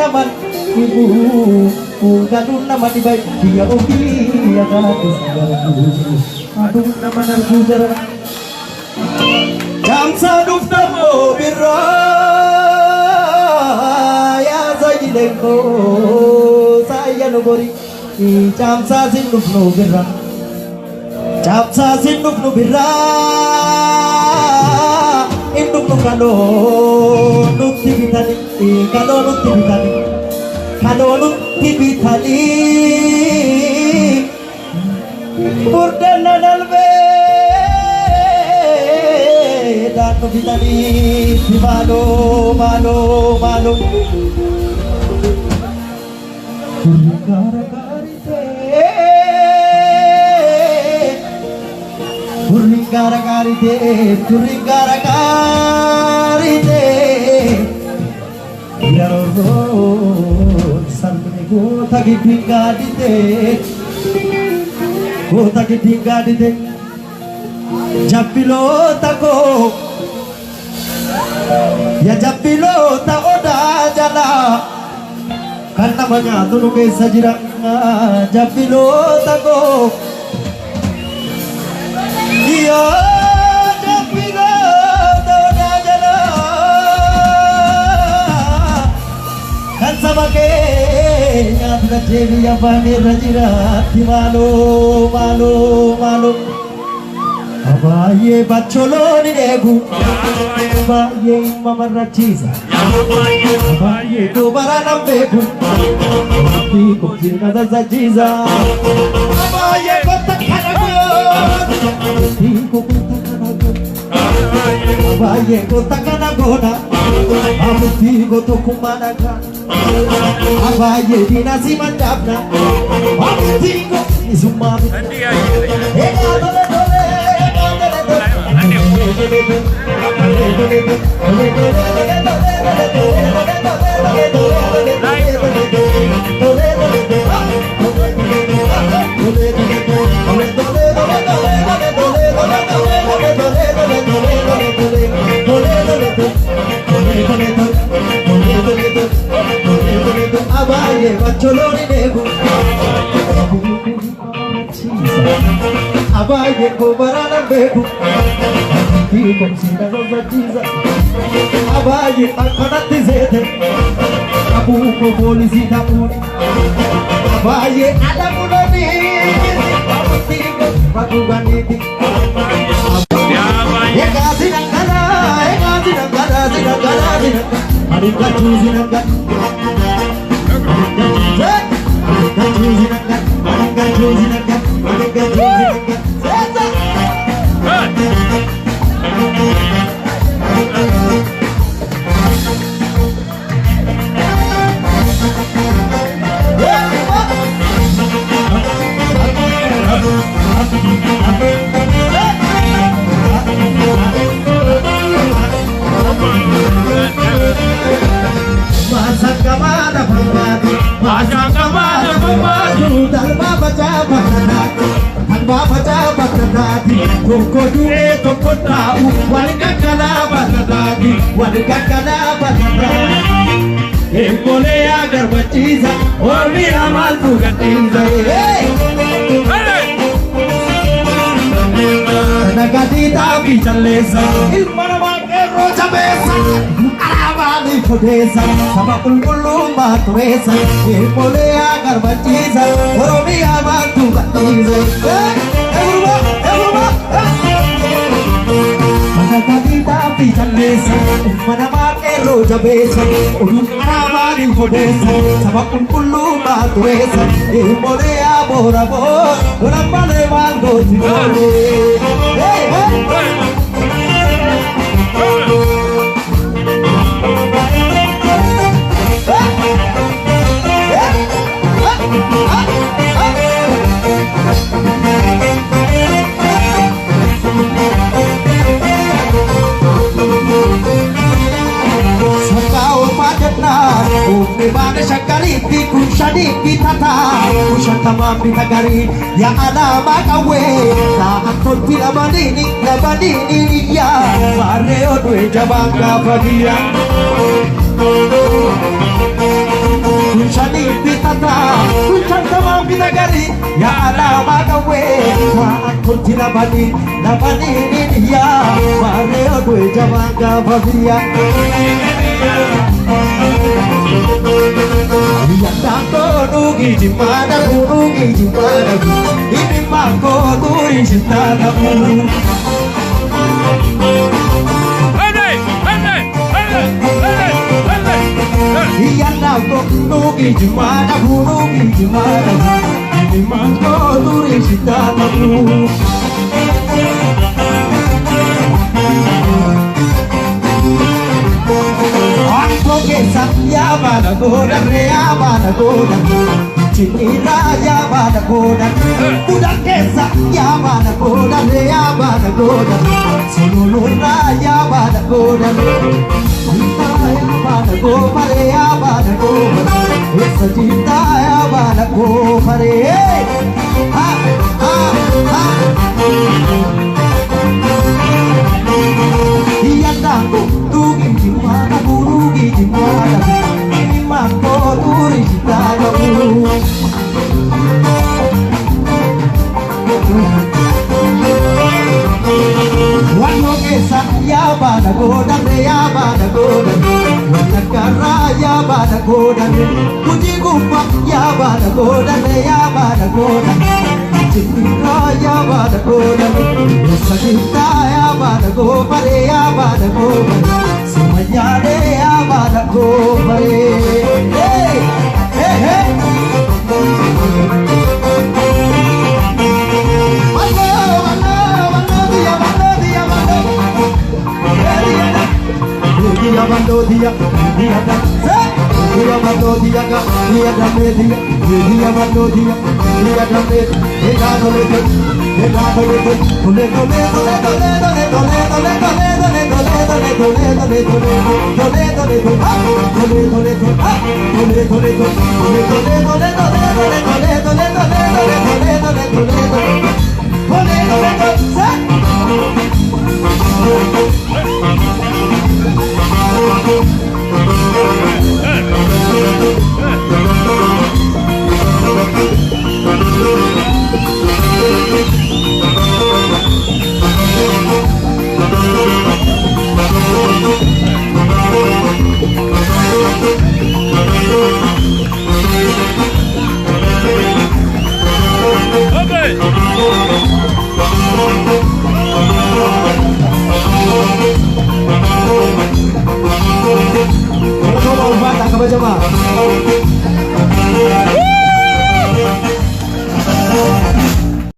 naman ibu ganun naman iba'y di ako kiyakatis aduh naman ang sudara jam saduf namo biraya zayilengko saya nubori jam sa sinduf no birra jam sa sinduf no birra induk no kano nukti bitani kano nukti bitani kano nukti bitani burdana nalbe danu bitani di malo malo malo kurigara karite kurigara karite kurigara karite yaro sanne go tagi pingadite go tagi pingadite japilo tako ya japilo ta oda jala kan namanya tunuge sajira japilo tako iya japilo ta oda jala kan samake nyata devi abane rajira timalo malo malo abaye bacholoni negu abaye mama rachiza abaye dobara nambegu ati kokina da zajiza abaye kotakanago ati kotakanago abaye kotakanago na amuti gotokumanaga abaye dinasi mandapna amuti go izumami abaye bacholoni negu abaye kobarana bebu tiko sina goza jiza abaye akanati zete abuko polisi tapuni abaye adamulani abutiko baguganiti ekazi nangana adika chuzi nangana Toko dure toko tahu warga kanabadagi boleh agar berciza Oli amal bukan tiza Nagadita bichalesa Ilmana make roja besa Arabali kodesa Sama pulpulu maturesa boleh agar berciza Oli amal bukan tiza Nagadita bichalesa Ilmana make roja besa Arabali kodesa Sama pulpulu maturesa boleh abora bor Orang bale mango tigole Bimane shakari piku shadi pitata Ushantama pitagari Ya alama kawe Na akol pila badini ya Mare odwe jabanga badia mata Kucang sama kita gari Ya alama kawe Aku tidak bani Labani ini dia Mare gue jaman kafadia Yang tako nugi jimana nugi jimana Ini mako turi cinta kamu Yang tako nugi jimana nugi jimana Ini mako turi cinta kamu Ya pada godan ya pada godan Cinira ya pada godan Udah kesah ya pada godan ya pada godan Seluruhnya ya pada godan Cinta ya pada gopare ya pada godan Esa cinta ya pada gopare Ha ha ha Iya aku rugi gimana rugi gimana ini mako turi cinta kamu Wano kesah ya pada godan ya pada godan Wana kara ya pada godan Puji gumpak ya pada godan ya pada godan Cinta ya pada godan Rasa cinta ya pada gopare ya pada gopare Semuanya deh ya pada gopare Hey, hey, hey Mando dia dah dia mando dia ka dia dah dia mando dia dah dia dole Coba coba